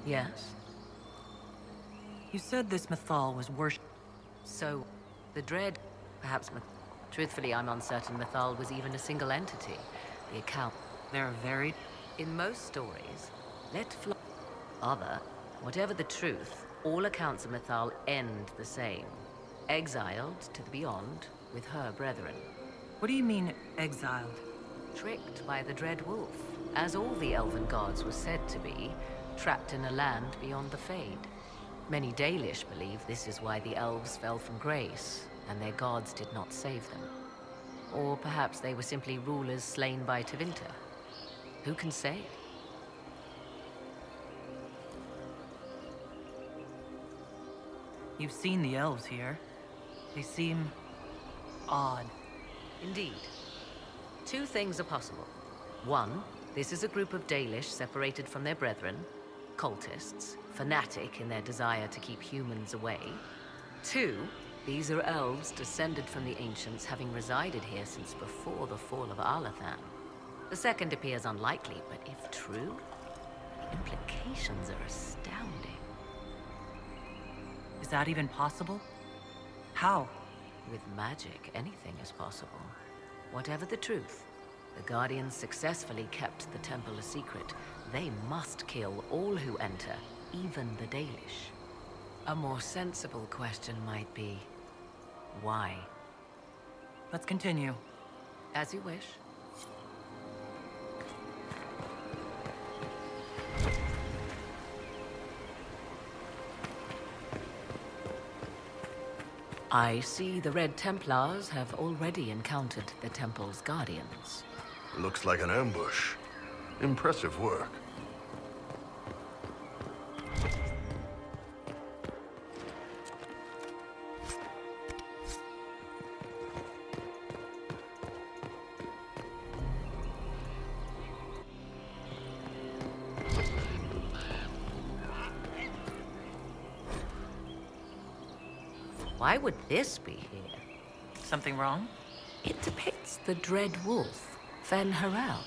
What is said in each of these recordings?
Yes. You said this Mythal was worshipped. So, the Dread, perhaps truthfully, I'm uncertain Mythal was even a single entity. The account... They're very... In most stories, let fly... Other, whatever the truth, all accounts of Mythal end the same. Exiled to the beyond with her brethren. What do you mean, exiled? Tricked by the Dread Wolf, as all the elven gods were said to be, trapped in a land beyond the Fade. Many Dalish believe this is why the elves fell from grace, and their gods did not save them. Or perhaps they were simply rulers slain by Tevinter. Who can say? You've seen the elves here. They seem... odd. Indeed. Two things are possible. One, this is a group of Dalish separated from their brethren, cultists, fanatic in their desire to keep humans away. Two, these are elves descended from the ancients, having resided here since before the fall of Alathan. The second appears unlikely, but if true, the implications are astounding. Is that even possible? How? With magic, anything is possible. Whatever the truth, the Guardians successfully kept the temple a secret. They must kill all who enter, even the Dalish. A more sensible question might be, why? Let's continue. As you wish. I see the Red Templars have already encountered the temple's guardians. Looks like an ambush. Impressive work. Why would this be here? Something wrong? It depicts the Dread Wolf, Fen Harel.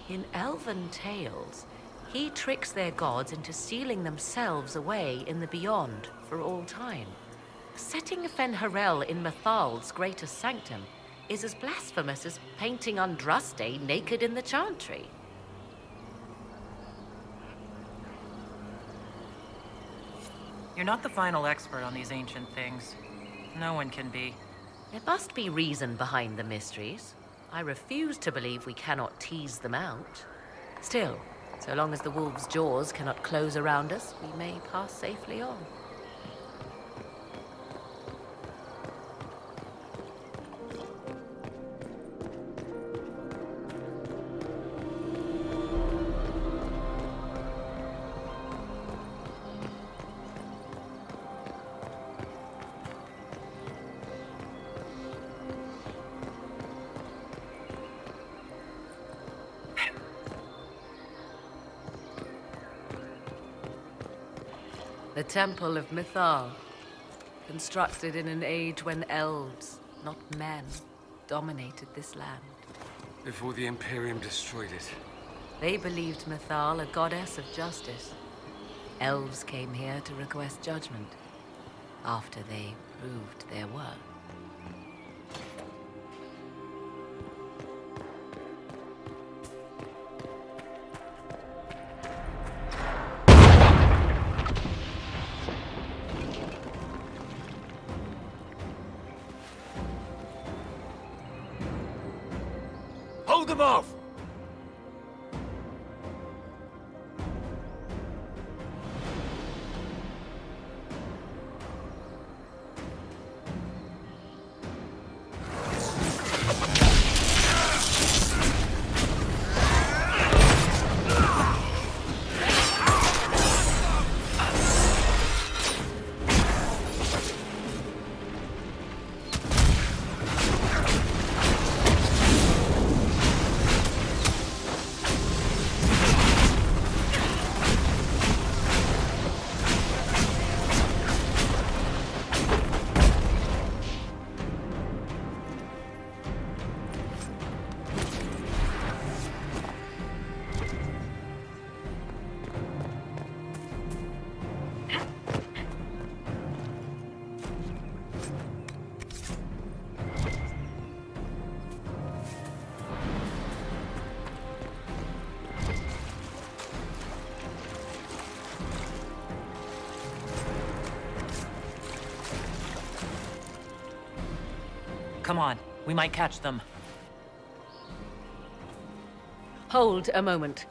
In elven tales, he tricks their gods into sealing themselves away in the beyond for all time. Setting Fen Harel in Mythal's greatest sanctum is as blasphemous as painting Andraste naked in the chantry. You're not the final expert on these ancient things. No one can be. There must be reason behind the mysteries. I refuse to believe we cannot tease them out. Still, so long as the wolf's jaws cannot close around us, we may pass safely on. The Temple of Mythal, constructed in an age when elves, not men, dominated this land. Before the Imperium destroyed it. They believed Mythal a goddess of justice. Elves came here to request judgment, after they proved their worth. Hold them off! Come on, we might catch them. Hold a moment.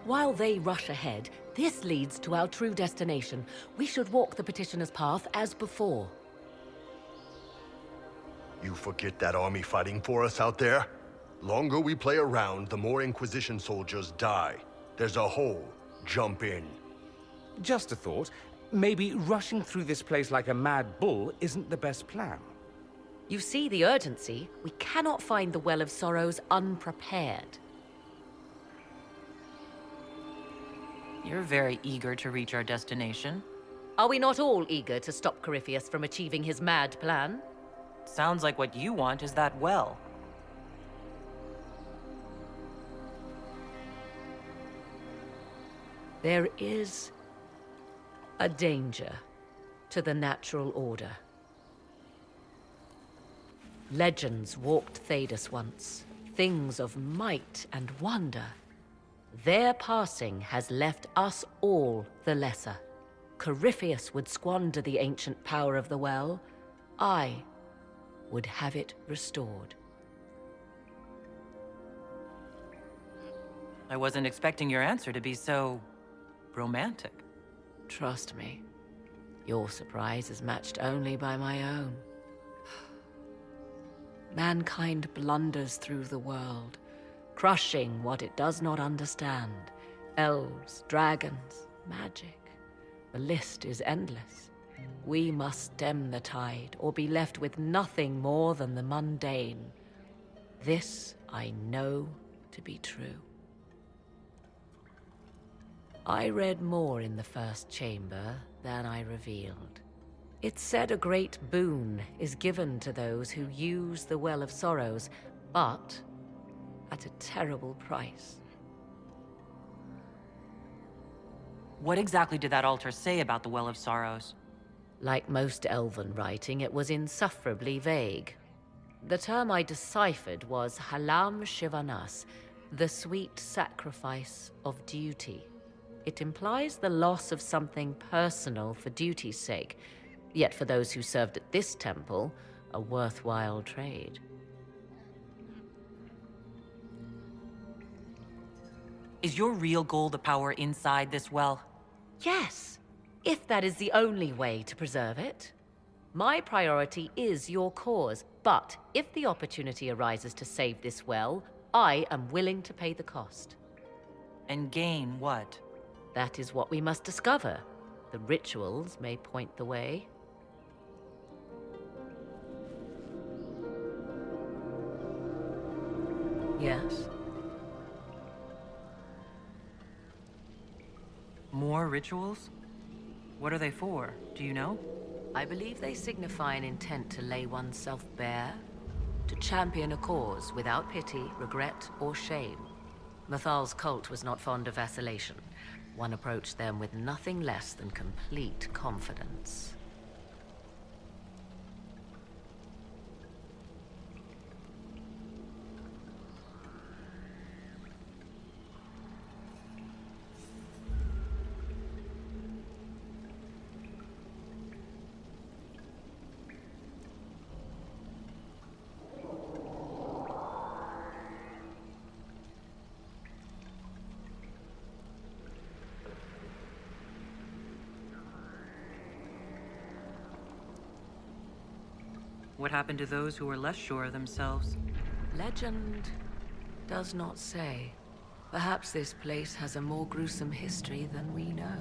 While they rush ahead, this leads to our true destination. We should walk the petitioner's path as before. You forget that army fighting for us out there? Longer we play around, the more Inquisition soldiers die. There's a hole. Jump in. Just a thought. Maybe rushing through this place like a mad bull isn't the best plan. You see the urgency? We cannot find the Well of Sorrows unprepared. You're very eager to reach our destination. Are we not all eager to stop Corypheus from achieving his mad plan? Sounds like what you want is that well. There is a danger to the natural order. Legends walked Thedas once, things of might and wonder. Their passing has left us all the lesser. Corypheus would squander the ancient power of the well. I would have it restored. I wasn't expecting your answer to be so romantic. Trust me, your surprise is matched only by my own. Mankind blunders through the world, crushing what it does not understand. Elves, dragons, magic. The list is endless. We must stem the tide, or be left with nothing more than the mundane. This I know to be true. I read more in the first chamber than I revealed. It said a great boon is given to those who use the Well of Sorrows, but at a terrible price. What exactly did that altar say about the Well of Sorrows? Like most elven writing, it was insufferably vague. The term I deciphered was Halam Shivanas, the sweet sacrifice of duty. It implies the loss of something personal for duty's sake, yet for those who served at this temple, a worthwhile trade. Is your real goal the power inside this well? Yes, if that is the only way to preserve it. My priority is your cause, but if the opportunity arises to save this well, I am willing to pay the cost. And gain what? That is what we must discover. The rituals may point the way. Yes? More rituals? What are they for? Do you know? I believe they signify an intent to lay oneself bare, to champion a cause without pity, regret, or shame. Mathal's cult was not fond of vacillation. One approached them with nothing less than complete confidence. What happened to those who were less sure of themselves? Legend does not say. Perhaps this place has a more gruesome history than we know.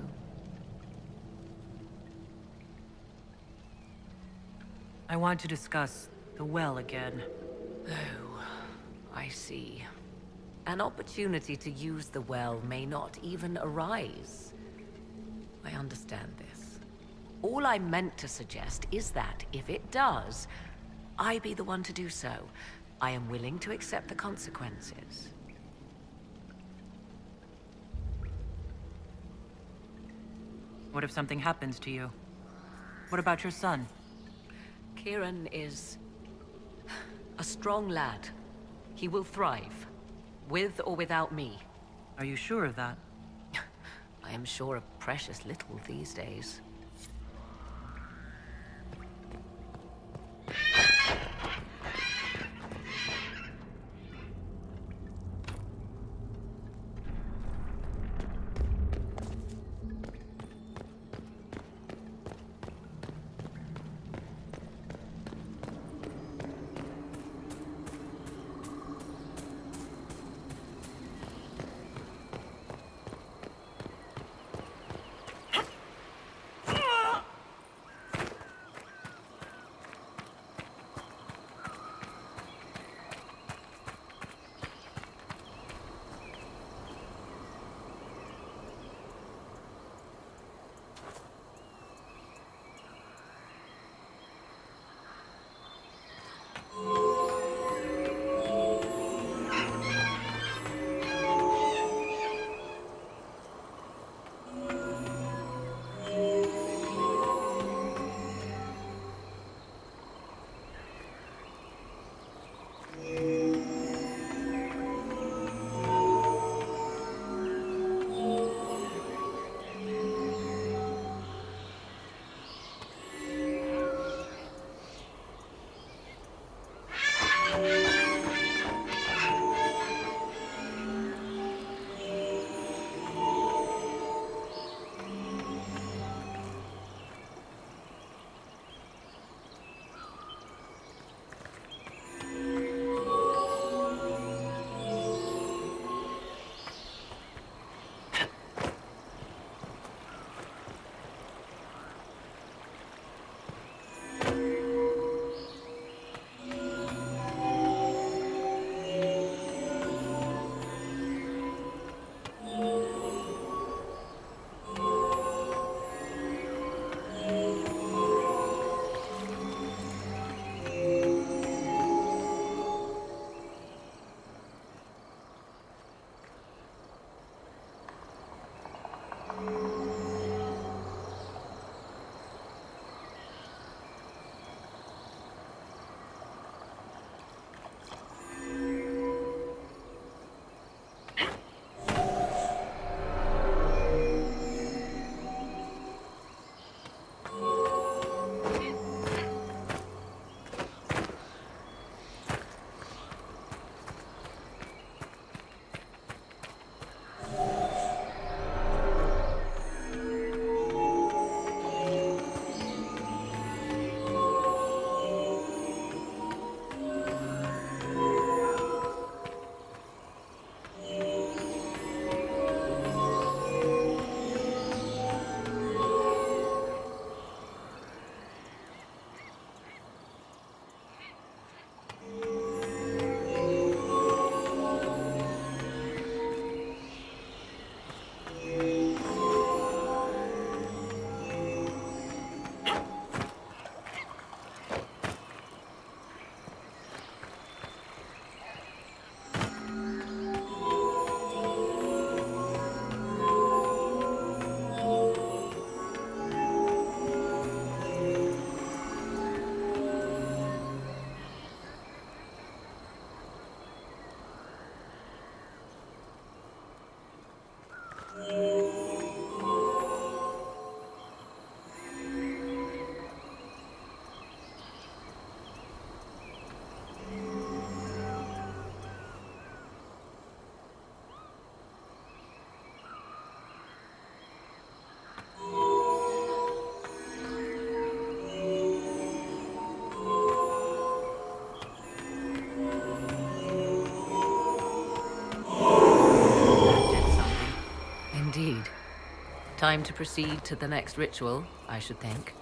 I want to discuss the well again. Oh, I see. An opportunity to use the well may not even arise. I understand this. All I meant to suggest is that, if it does, I be the one to do so. I am willing to accept the consequences. What if something happens to you? What about your son? Kieran is a strong lad. He will thrive, with or without me. Are you sure of that? I am sure of precious little these days. Time to proceed to the next ritual, I should think.